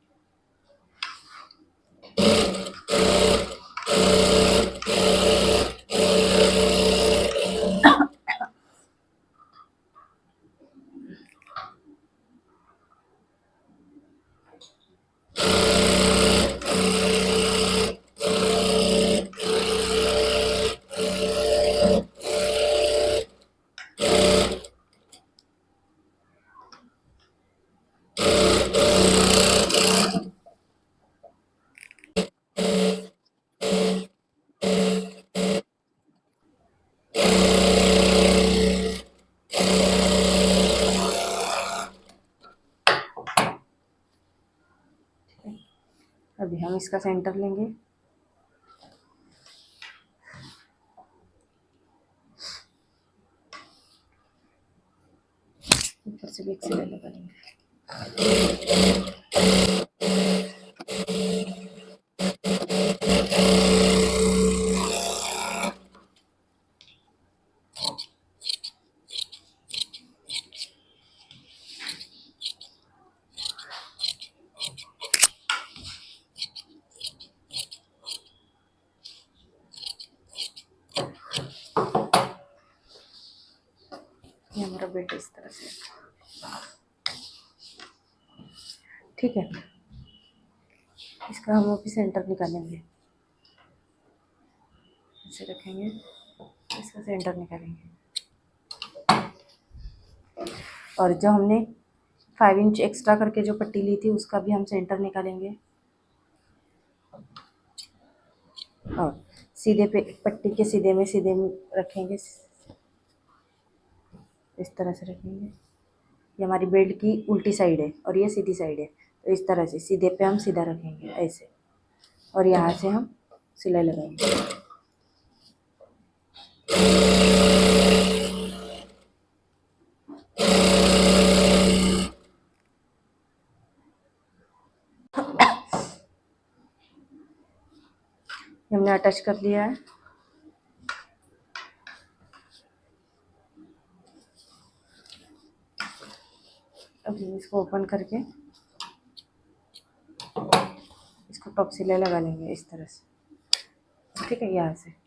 अभी हम इसका सेंटर लेंगे। ऊपर से भी एक सिलाई लगा लेंगे। ये हमारा बेल्ट इस तरह से, ठीक है। इसका हम अभी सेंटर निकालेंगे, ऐसे रखेंगे, इसका सेंटर निकालेंगे। और जो हमने 5 इंच एक्स्ट्रा करके जो पट्टी ली थी उसका भी हम सेंटर निकालेंगे। और सीधे पे पट्टी के सीधे में रखेंगे, इस तरह से रखेंगे। ये हमारी बेल्ट की उल्टी साइड है और ये सीधी साइड है, तो इस तरह से सीधे पे हम सीधा रखेंगे ऐसे, और यहाँ से हम सिलाई लगाएंगे। हमने अटैच कर लिया है। अभी इसको ओपन करके इसको टॉप सिलाई लगा लेंगे इस तरह से। ठीक है, यहाँ से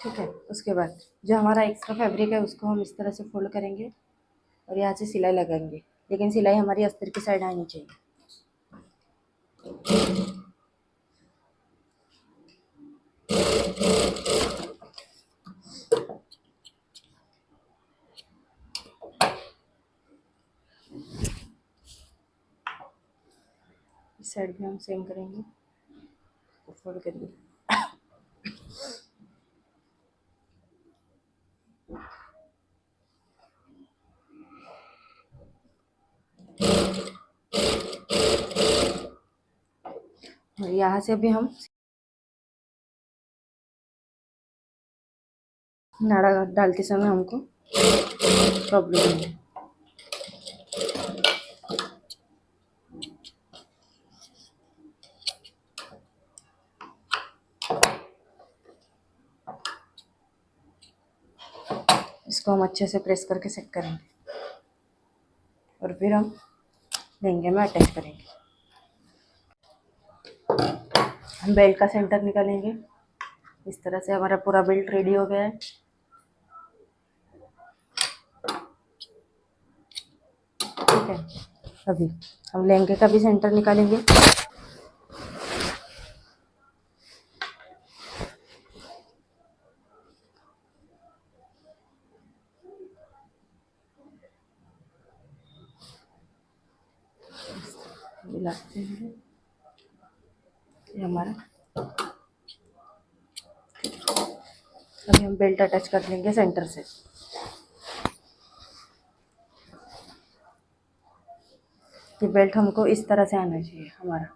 ठीक है। उसके बाद जो हमारा एक्स्ट्रा फैब्रिक है उसको हम इस तरह से फोल्ड करेंगे और यहाँ से सिलाई लगाएंगे, लेकिन सिलाई हमारी अस्तर की साइड आनी चाहिए। इस साइड भी हम सेम करेंगे। फोल्ड करिए। और यहाँ से अभी हम नाड़ा डालते समय हमको प्रॉब्लम नहीं है। इसको हम अच्छे से प्रेस करके सेट करेंगे और फिर हम लहंगे में अटैच करेंगे। हम बेल्ट का सेंटर निकालेंगे। इस तरह से हमारा पूरा बेल्ट रेडी हो गया है। ठीक है, अभी हम लहंगे का भी सेंटर निकालेंगे। मिलाते हैं ये हमारा। अभी हम बेल्ट अटैच कर लेंगे सेंटर से। ये बेल्ट हमको इस तरह से आना चाहिए हमारा।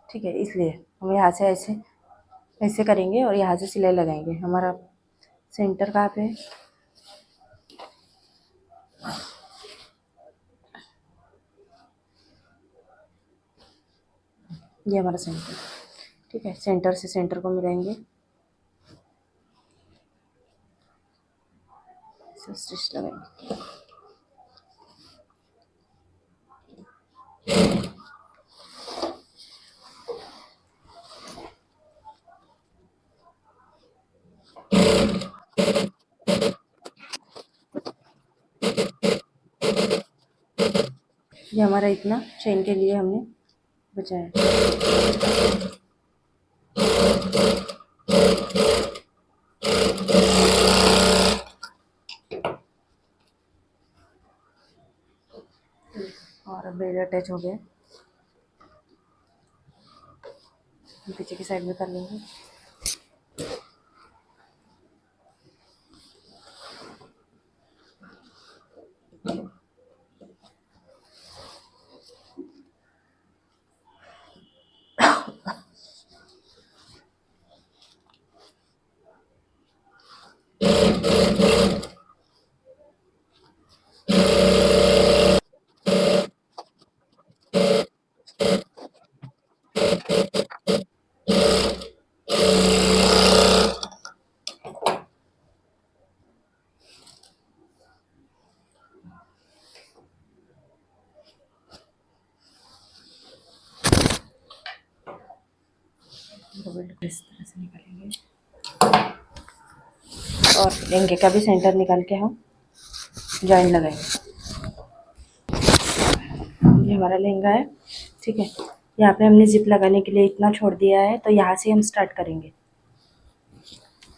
ठीक है, इसलिए हम यहाँ से ऐसे ऐसे करेंगे और यहाँ से सिलाई लगाएंगे। हमारा सेंटर कहाँ पे है? ये हमारा सेंटर। ठीक है, सेंटर से सेंटर को मिलाएंगे, स्टिच लगाएंगे। ये हमारा इतना चेन के लिए हमने बचाया। और बेल्ट अटैच हो गया। पीछे की साइड में कर लेंगे। बेल्ट इस तरह से निकालेंगे और लहंगे का भी सेंटर निकाल के हम जॉइन लगाएंगे। ये हमारा लहंगा है। ठीक है, यहाँ पे हमने जिप लगाने के लिए इतना छोड़ दिया है, तो यहाँ से हम स्टार्ट करेंगे।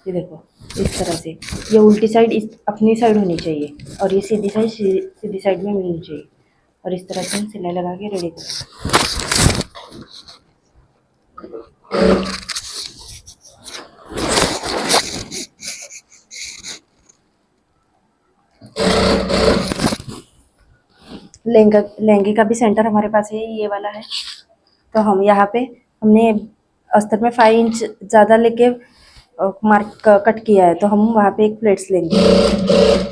ये देखो, इस तरह से ये उल्टी साइड इस अपनी साइड होनी चाहिए और ये सीधी साइड सीधी साइड में मिलनी चाहिए। और इस तरह से हम सिलाई लगा के रेडी करेंगे। लहंगे का भी सेंटर हमारे पास ये वाला है। तो हम यहाँ पे हमने अस्तर में 5 इंच ज़्यादा लेके मार्क कट किया है, तो हम वहाँ पे एक प्लेट्स लेंगे।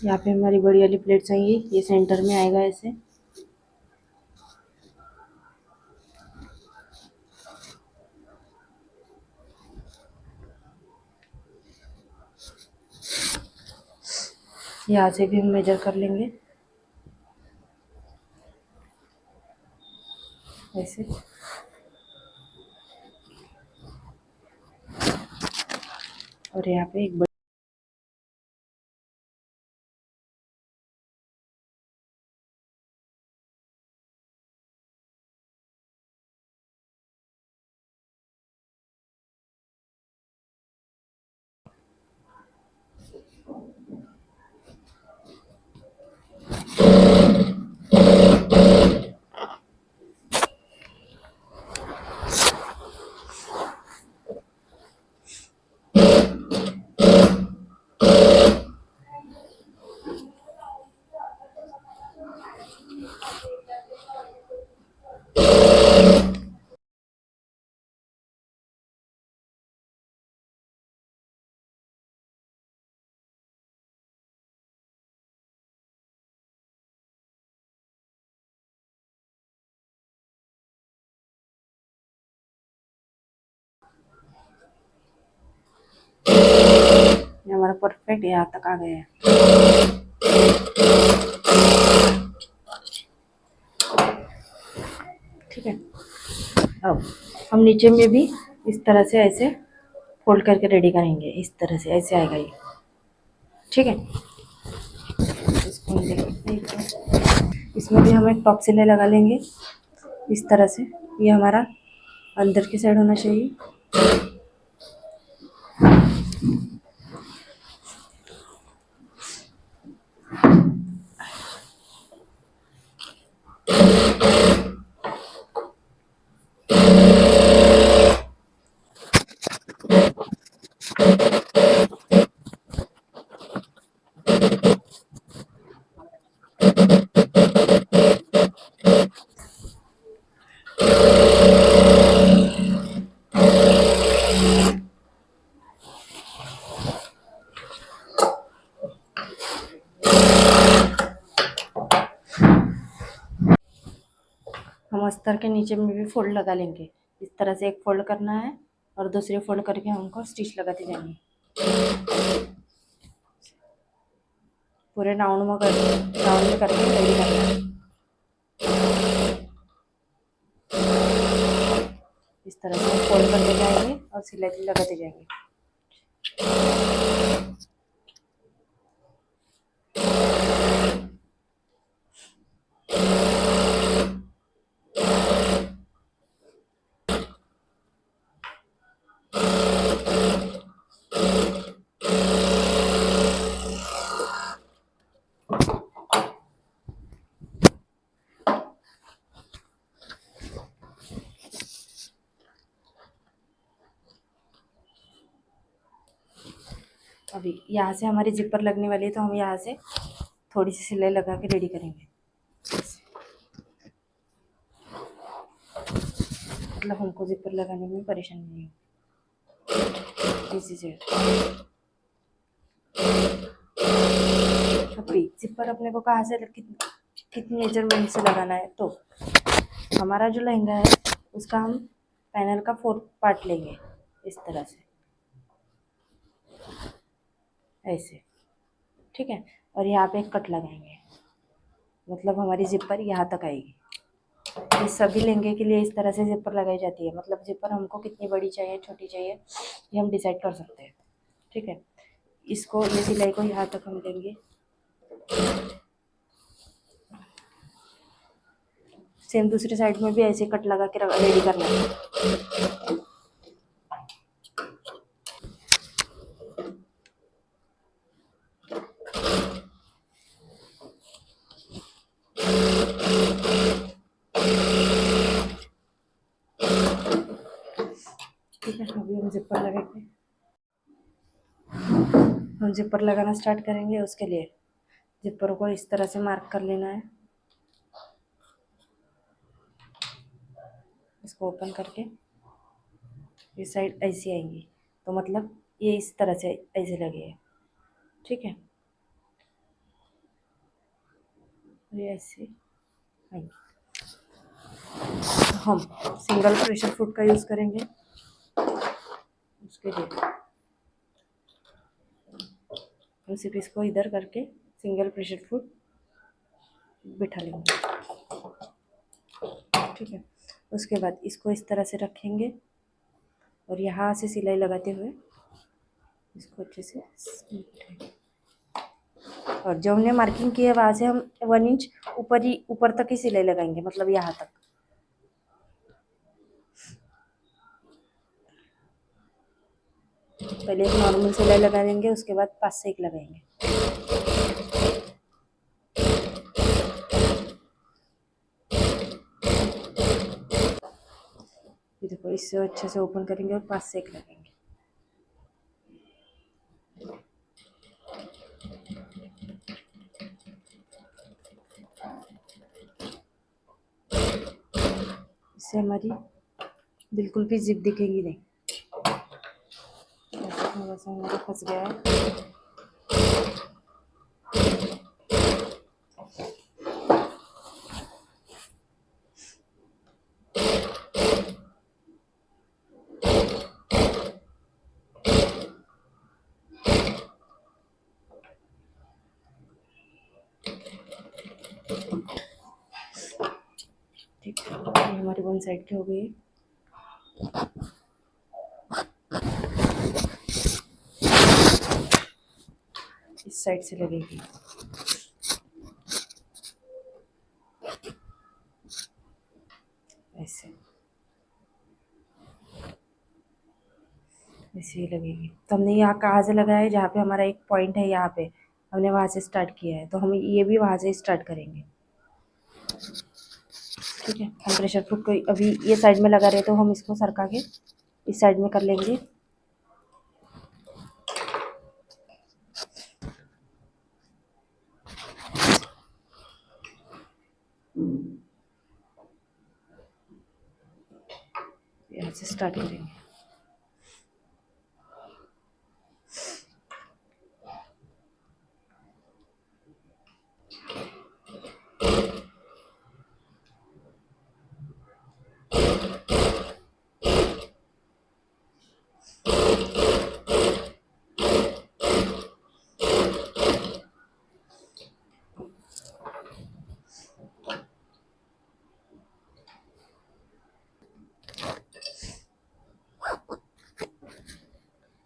यहाँ पे हमारी बड़ी वाली प्लेट्स आएंगी, ये सेंटर में आएगा ऐसे। यहाँ से भी हम मेजर कर लेंगे। ऐसे। और यहाँ पे एक ये हमारा परफेक्ट यहाँ तक आ गया है। ठीक है, अब हम नीचे में भी इस तरह से ऐसे फोल्ड करके रेडी करेंगे। इस तरह से ऐसे आएगा ये। ठीक है, इसको हम देख सकते हैं। इसमें भी हम एक टॉप सिलाई लगा लेंगे इस तरह से। ये हमारा अंदर की साइड होना चाहिए। हम अस्तर के नीचे में भी फोल्ड लगा लेंगे। इस तरह से एक फोल्ड करना है और दूसरे फोल्ड करके हमको स्टिच लगाते जाएंगे। पूरे राउंड में करके रेडी करना है। इस तरह से फोल्ड करते जाएंगे और सिलाई लगाते जाएंगे। अभी यहाँ से हमारी जिपर लगने वाली है, तो हम यहाँ से थोड़ी सी सिलाई लगा के रेडी करेंगे। मतलब हमको जिपर लगाने में परेशानी नहीं होगी। इसी से अभी जिपर अपने को कहाँ से कितनी मेजरमेंट से लगाना है, तो हमारा जो लहंगा है उसका हम पैनल का 4th पार्ट लेंगे इस तरह से, ऐसे। ठीक है, और यहाँ पे एक कट लगाएंगे, मतलब हमारी जिपर यहाँ तक आएगी। ये सभी लहंगे के लिए इस तरह से जिपर लगाई जाती है। मतलब जिपर हमको कितनी बड़ी चाहिए, छोटी चाहिए, ये हम डिसाइड कर सकते हैं। ठीक है, इसको ये सिलाई को यहाँ तक हम देंगे। सेम दूसरी साइड में भी ऐसे कट लगा के रेडी करना है। ठीक है, अभी हम जिपर लगाएंगे। हम जिपर लगाना स्टार्ट करेंगे। उसके लिए जिपर को इस तरह से मार्क कर लेना है। इसको ओपन करके ये साइड ऐसी आएंगी, तो मतलब ये इस तरह से ऐसे लगे। ठीक है, ये ऐसे आएंगे। हम सिंगल प्रेशर फुट का यूज़ करेंगे उसके लिए। हम सिर्फ इसको इधर करके सिंगल प्रेशर फुट बिठा लेंगे। ठीक है, उसके बाद इसको इस तरह से रखेंगे और यहाँ से सिलाई लगाते हुए इसको अच्छे से और जो हमने मार्किंग की है वहाँ से हम 1 इंच ऊपर तक ही सिलाई लगाएंगे, मतलब यहाँ तक। पहले एक नॉर्मल सिलाई लगा देंगे, उसके बाद 5 से 1 लगाएंगे। ये देखो, इससे अच्छे से ओपन करेंगे और 5 से 1 लगाएंगे। इससे हमारी बिल्कुल भी जिप दिखेगी नहीं। थोड़ा सा हमारा फंस गया है। ठीक है, ये हमारी 1 साइड की हो गई है। इस साइड से लगेगी। ऐसे ऐसे ही लगेगी। तो हमने यहाँ कहाँ से लगाया है, जहाँ पे हमारा एक पॉइंट है, यहाँ पे हमने वहाँ से स्टार्ट किया है, तो हम ये भी वहाँ से स्टार्ट करेंगे। ठीक है, हम प्रेशर फुट को अभी ये साइड में लगा रहे, तो हम इसको सरका के इस साइड में कर लेंगे। यहाँ से स्टार्ट करेंगे।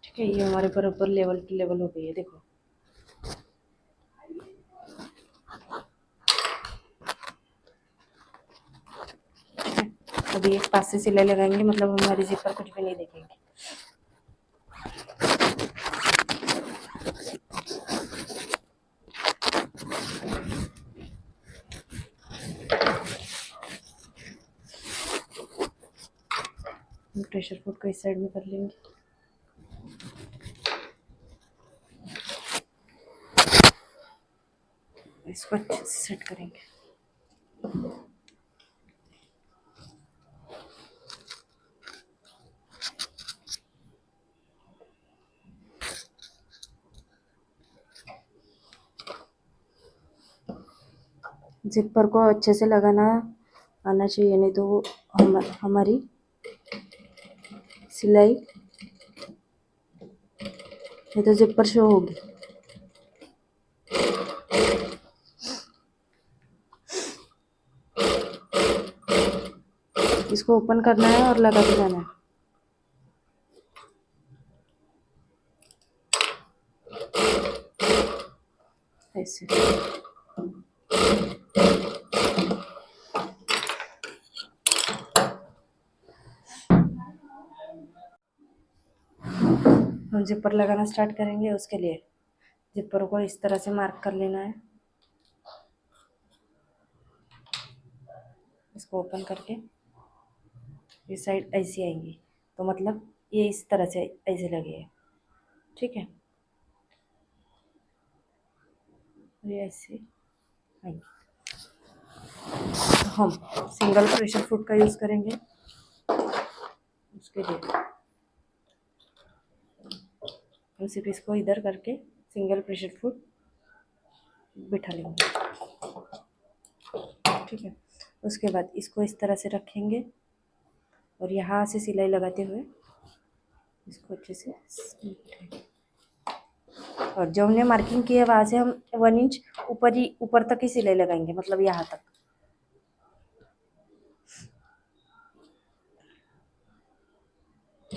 ठीक है, ये हमारे बराबर लेवल टू लेवल हो गई है। देखो, अभी एक पास से सिलाई लगाएंगे, मतलब हमारी जिप पर कुछ भी नहीं देखेंगे। हम प्रेशर फुट को इस साइड में कर लेंगे। इसको अच्छे से सेट करेंगे। जिपर को अच्छे से लगाना आना चाहिए, नहीं तो वो हमारी सिलाई, नहीं तो जिपर शो होगी। इसको ओपन करना है और लगाते जाना है। ऐसे हम जिपर लगाना स्टार्ट करेंगे। उसके लिए जिपर को इस तरह से मार्क कर लेना है। इसको ओपन करके इस साइड ऐसी आएंगी, तो मतलब ये इस तरह से ऐसे लगे है। ठीक है, ये ऐसे आएंगे। हम सिंगल प्रेशर फुट का यूज़ करेंगे। उसके लिए हम सिर्फ इसको इधर करके सिंगल प्रेशर फुट बिठा लेंगे। ठीक है, उसके बाद इसको इस तरह से रखेंगे और यहाँ से सिलाई लगाते हुए इसको अच्छे से, और जो हमने मार्किंग की है वहाँ से हम 1 इंच ऊपर तक ही सिलाई लगाएंगे, मतलब यहाँ तक।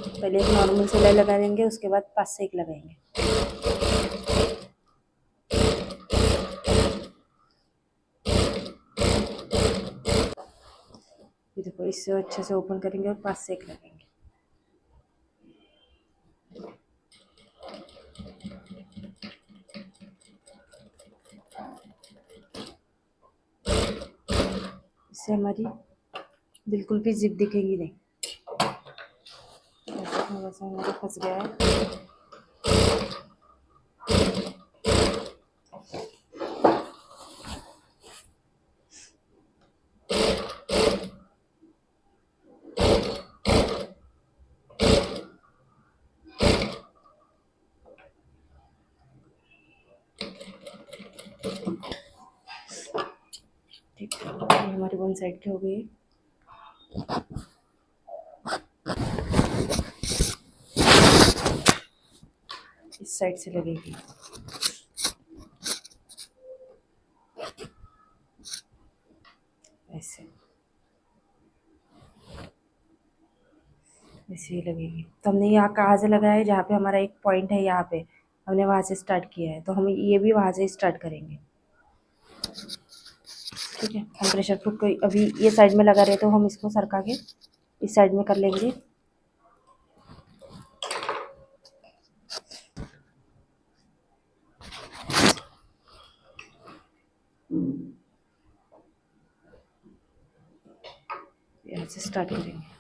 पहले एक नॉर्मल सिलाई लगा देंगे, उसके बाद 5 से 1 लगाएंगे। ये देखो, इससे अच्छे से ओपन करेंगे और 5 से 1 लगाएंगे। इससे हमारी बिल्कुल भी जिप दिखेगी नहीं। ऐसा थोड़ा सा हमारा फंस गया है। ठीक है, ये हमारी वन साइड की हो गई। इस साइड से लगेगी। ऐसे ऐसे ही लगेगी। तो हमने यहाँ कहाँ से लगाया है, जहाँ पे हमारा एक पॉइंट है, यहाँ पे हमने वहाँ से स्टार्ट किया है, तो हम ये भी वहाँ से स्टार्ट करेंगे। ठीक है, हम प्रेशर प्रूफ को अभी ये साइड में लगा रहे, तो हम इसको सरका के इस साइड में कर लेंगे। यहाँ से स्टार्ट करेंगे।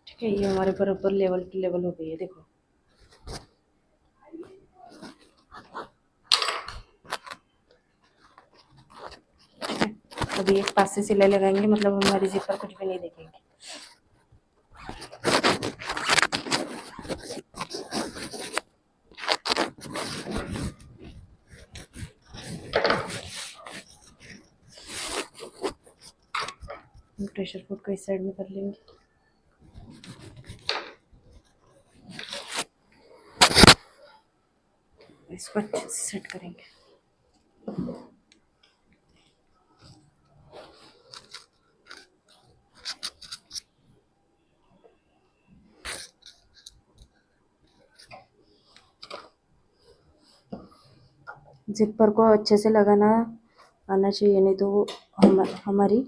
ठीक है, ये हमारे बराबर लेवल टू लेवल हो गई है, देखो। अभी एक पास से सिलाई लगाएंगे, मतलब हमारी जिप पर कुछ भी नहीं देखेंगे। प्रेशर फुट को इस साइड में कर लेंगे। इसको अच्छे से सेट करेंगे। जिपर को अच्छे से लगाना आना चाहिए, नहीं तो हमारी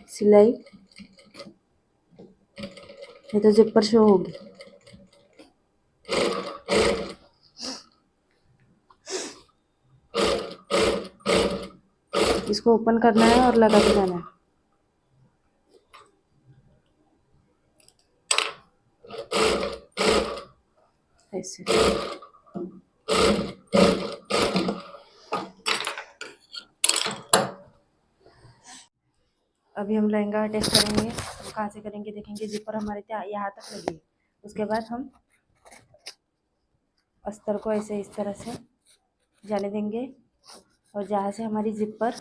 सिलाई नहीं तो जिपर शो होगी। इसको ओपन करना है और लगाते जाना है। ऐसे अभी हम लहंगा टेस्ट करेंगे। हम कहाँ से करेंगे देखेंगे। जिपर हमारे यहाँ तक लगी है। उसके बाद हम अस्तर को ऐसे इस तरह से जाने देंगे, और जहाँ से हमारी जिपर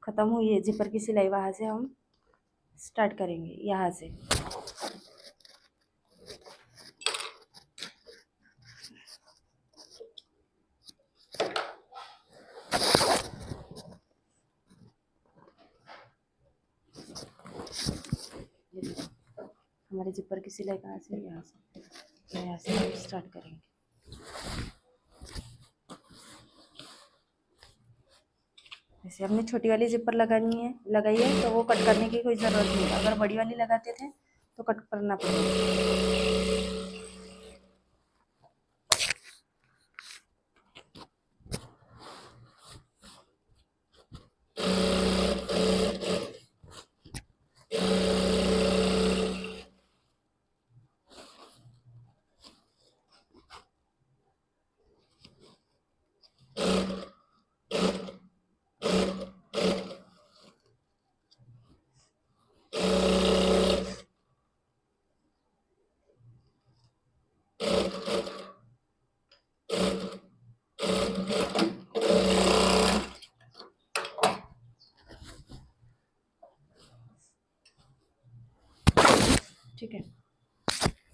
ख़त्म हुई है, जिपर की सिलाई, वहाँ से हम स्टार्ट करेंगे, यहाँ से। हमारे जिपर की सिलाई कहाँ से, यहाँ से। तो यहाँ से हम स्टार्ट करेंगे। जैसे हमने छोटी वाली जिपर लगाई है, तो वो कट करने की कोई ज़रूरत नहीं है। अगर बड़ी वाली लगाते थे तो कट करना पड़ेगा।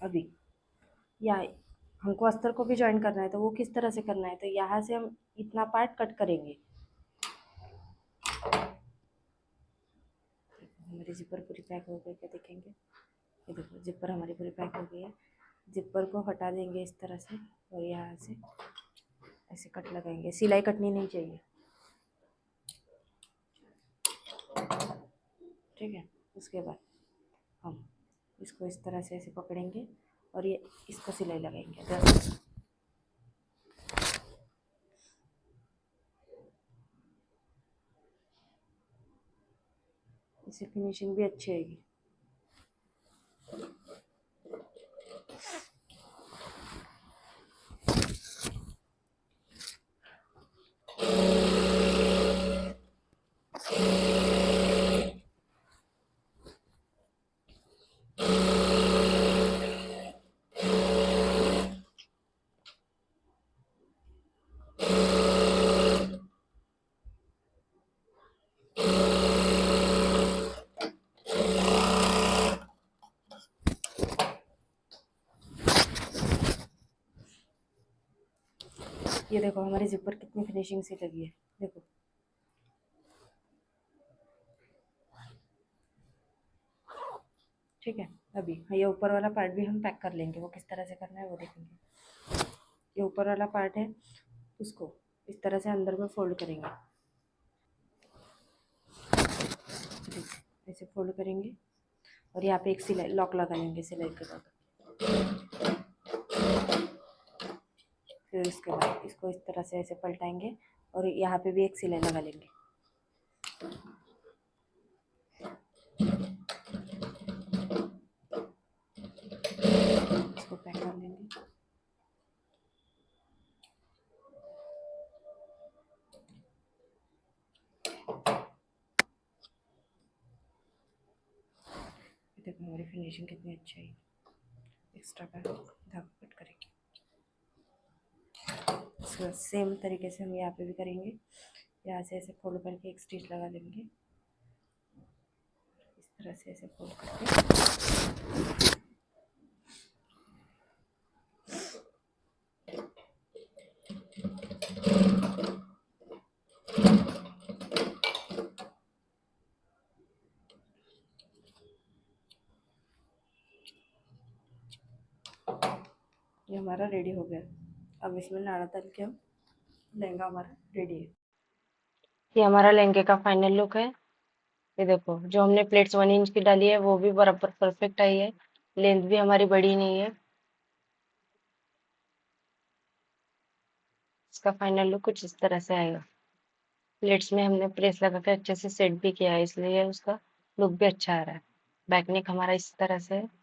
अभी या हमको अस्तर को भी ज्वाइन करना है, तो वो किस तरह से करना है, तो यहाँ से हम इतना पार्ट कट करेंगे। हमारी जिपर पूरी पैक हो गई, क्या देखेंगे, ये देखो जिपर हमारी पूरी पैक हो गई है। जिपर को हटा देंगे इस तरह से और यहाँ से ऐसे कट लगाएंगे, सिलाई कटनी नहीं चाहिए, ठीक है। उसके बाद हम इसको इस तरह से ऐसे पकड़ेंगे और ये इसको सिलाई लगाएंगे जैसे, इससे फिनिशिंग भी अच्छी आएगी। ये देखो हमारी जिपर कितनी फिनिशिंग सी लगी है, देखो। ठीक है, अभी ये ऊपर वाला पार्ट भी हम पैक कर लेंगे, वो किस तरह से करना है वो देखेंगे। ये ऊपर वाला पार्ट है, उसको इस तरह से अंदर में फोल्ड करेंगे, ऐसे फोल्ड करेंगे और यहाँ पे एक सिलाई लॉक लगा लेंगे सिलाई के बाद। फिर उसके बाद इसको इस तरह से ऐसे पलटाएंगे और यहाँ पे भी एक सिलाई लगा लेंगे। इसको पैक कर लेंगे। देखो हमारी फिनिशिंग कितनी अच्छी है। एक्स्ट्रा का धागा कट करेंगे, सेम तरीके से हम यहाँ पे भी करेंगे। यहाँ से ऐसे फोल्ड करके एक स्टिच लगा लेंगे, इस तरह से ऐसे फोल्ड करके। ये हमारा रेडी हो गया। अब इसमें नाड़ा डाल के हम लहंगा हमारा रेडी है। ये हमारा लहंगे का फाइनल लुक है। ये देखो जो हमने प्लेट्स 1 इंच की डाली है वो भी बराबर परफेक्ट आई है, लेंथ भी हमारी बड़ी नहीं है। इसका फाइनल लुक कुछ इस तरह से आएगा। प्लेट्स में हमने प्रेस लगा के अच्छे से सेट भी किया है, इसलिए उसका लुक भी अच्छा आ रहा है। बैक नेक हमारा इस तरह से है।